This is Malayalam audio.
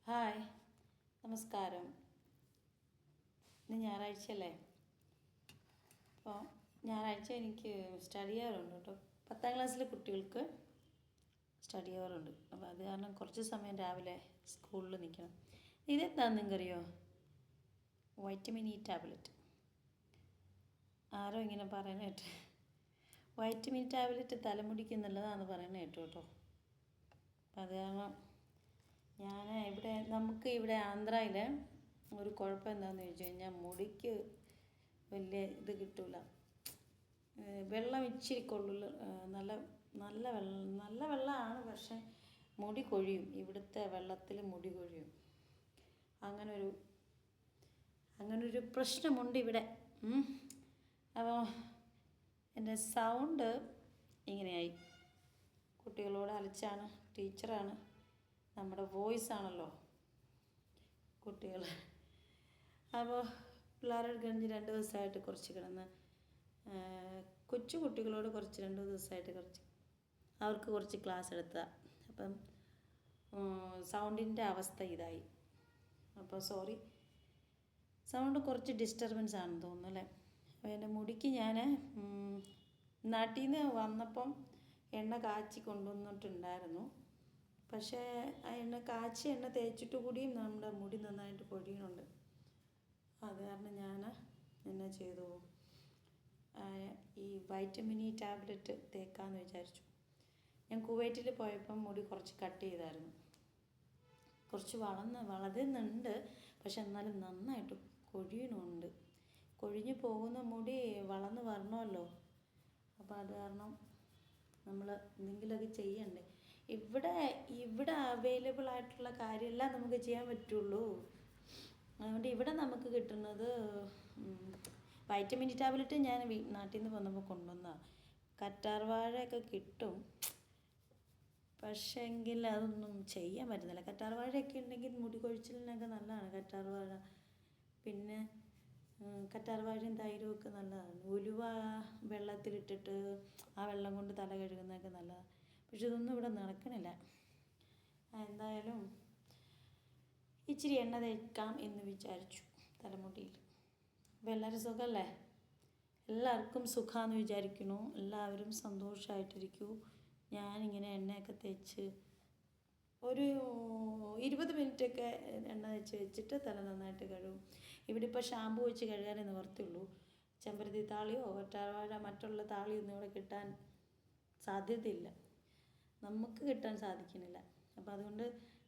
ഹായ്, നമസ്കാരം. ഇന്ന് ഞായറാഴ്ചയല്ലേ? അപ്പോൾ ഞായറാഴ്ച എനിക്ക് സ്റ്റഡി അവറുണ്ട് കേട്ടോ. 10ാം ക്ലാസ്സിലെ കുട്ടികൾക്ക് സ്റ്റഡി അവറുണ്ട്. അപ്പോൾ അത് കാരണം കുറച്ച് സമയം രാവിലെ സ്കൂളിൽ നിൽക്കണം. ഇതെന്താണെന്ന് നിങ്ങൾക്കറിയോ? Vitamin E tablet. ആരോ ഇങ്ങനെ പറയുന്നത് കേട്ട്. വൈറ്റമിൻ ടാബ്ലറ്റ് തലമുടിക്ക് നല്ലതാണെന്ന് പറയുന്നത് കേട്ടോ കേട്ടോ. അപ്പം അത് കാരണം നമുക്ക് ഇവിടെ ആന്ധ്രയിൽ ഒരു കുഴപ്പം എന്താണെന്ന് ചോദിച്ചു കഴിഞ്ഞാൽ മുടിക്ക് വലിയ ഇത് കിട്ടില്ല. വെള്ളം ഇച്ചിരി കൊള്ളില്ല. നല്ല നല്ല വെള്ളമാണ്, പക്ഷേ മുടി കൊഴിയും. ഇവിടുത്തെ വെള്ളത്തിൽ മുടി കൊഴിയും. അങ്ങനൊരു പ്രശ്നമുണ്ട് ഇവിടെ. അപ്പോൾ എൻ്റെ സൗണ്ട് ഇങ്ങനെയായി. കുട്ടികളോട് അലച്ചാണ്. ടീച്ചറാണ്, നമ്മുടെ വോയിസ് ആണല്ലോ കുട്ടികൾ. അപ്പോൾ പിള്ളേരോട് കഴിഞ്ഞ് 2 ദിവസമായിട്ട് കുറച്ച് കിടന്ന് കൊച്ചു കുട്ടികളോട് 2 ദിവസമായിട്ട് അവർക്ക് കുറച്ച് ക്ലാസ് എടുത്തതാണ്. അപ്പം സൗണ്ടിൻ്റെ അവസ്ഥ ഇതായി. അപ്പോൾ സോറി, സൗണ്ട് കുറച്ച് ഡിസ്റ്റർബൻസ് ആണെന്ന് തോന്നുന്നു അല്ലേ? അപ്പോൾ എൻ്റെ മുടിക്ക് ഞാൻ നാട്ടിൽ നിന്ന് വന്നപ്പം എണ്ണ കാച്ചി കൊണ്ടുവന്നിട്ടുണ്ടായിരുന്നു. പക്ഷേ ആ എണ്ണ തേച്ചിട്ട് കൂടിയും നമ്മുടെ മുടി നന്നായിട്ട് പൊഴിയുന്നുണ്ട്. അത് കാരണം ഞാൻ എന്നാ ചെയ്തു, ഈ വൈറ്റമിൻ ഇ ടാബ്ലറ്റ് തേക്കാമെന്ന് വിചാരിച്ചു. ഞാൻ കുവൈറ്റിൽ പോയപ്പം മുടി കുറച്ച് കട്ട് ചെയ്തായിരുന്നു. കുറച്ച് വളരുന്നുണ്ട്, പക്ഷെ എന്നാലും നന്നായിട്ട് കൊഴിയണമുണ്ട്. കൊഴിഞ്ഞു പോകുന്ന മുടി വളർന്ന് വരണമല്ലോ. അപ്പോൾ അത് കാരണം നമ്മൾ എന്തെങ്കിലുമൊക്കെ ചെയ്യണ്ടേ. ഇവിടെ അവൈലബിൾ ആയിട്ടുള്ള കാര്യമെല്ലാം നമുക്ക് ചെയ്യാൻ പറ്റുള്ളൂ. അതുകൊണ്ട് ഇവിടെ നമുക്ക് കിട്ടുന്നത് വൈറ്റമിൻ ഡി ടാബ്ലറ്റ് ഞാൻ നാട്ടിൽ നിന്ന് വന്നപ്പോൾ കൊണ്ടുവന്നതാണ്. കറ്റാർവാഴയൊക്കെ കിട്ടും, പക്ഷേങ്കിൽ അതൊന്നും ചെയ്യാൻ പറ്റുന്നില്ല. കറ്റാർവാഴയൊക്കെ ഉണ്ടെങ്കിൽ മുടി കൊഴിച്ചിലിനൊക്കെ നല്ലതാണ് കറ്റാർവാഴ. പിന്നെ കറ്റാർവാഴയും തൈരും ഒക്കെ നല്ലതാണ്. ഉലുവ വെള്ളത്തിലിട്ടിട്ട് ആ വെള്ളം കൊണ്ട് തല കഴുകുന്നതൊക്കെ നല്ലതാണ്. പക്ഷെ ഇതൊന്നും ഇവിടെ നടക്കണില്ല. എന്തായാലും ഇച്ചിരി എണ്ണ തേക്കാം എന്ന് വിചാരിച്ചു തലമുടിയിൽ. അപ്പോൾ എല്ലാവരും സുഖമല്ലേ? എല്ലാവർക്കും സുഖമാണെന്ന് വിചാരിക്കുന്നു. എല്ലാവരും സന്തോഷമായിട്ടിരിക്കൂ. ഞാനിങ്ങനെ എണ്ണയൊക്കെ തേച്ച് ഒരു 20 മിനിറ്റൊക്കെ എണ്ണ തേച്ച് വെച്ചിട്ട് തല നന്നായിട്ട് കഴുകും. ഇവിടെ ഇപ്പോൾ ഷാമ്പു വെച്ച് കഴുകാനേ നിവർത്തിയുള്ളൂ. ചെമ്പരത്തി താളിയോ കറ്റാർവാഴ മറ്റുള്ള താളിയൊന്നും ഇവിടെ കിട്ടാൻ സാധ്യതയില്ല. നമുക്ക് കിട്ടാൻ സാധിക്കുന്നില്ല. അപ്പോൾ അതുകൊണ്ട്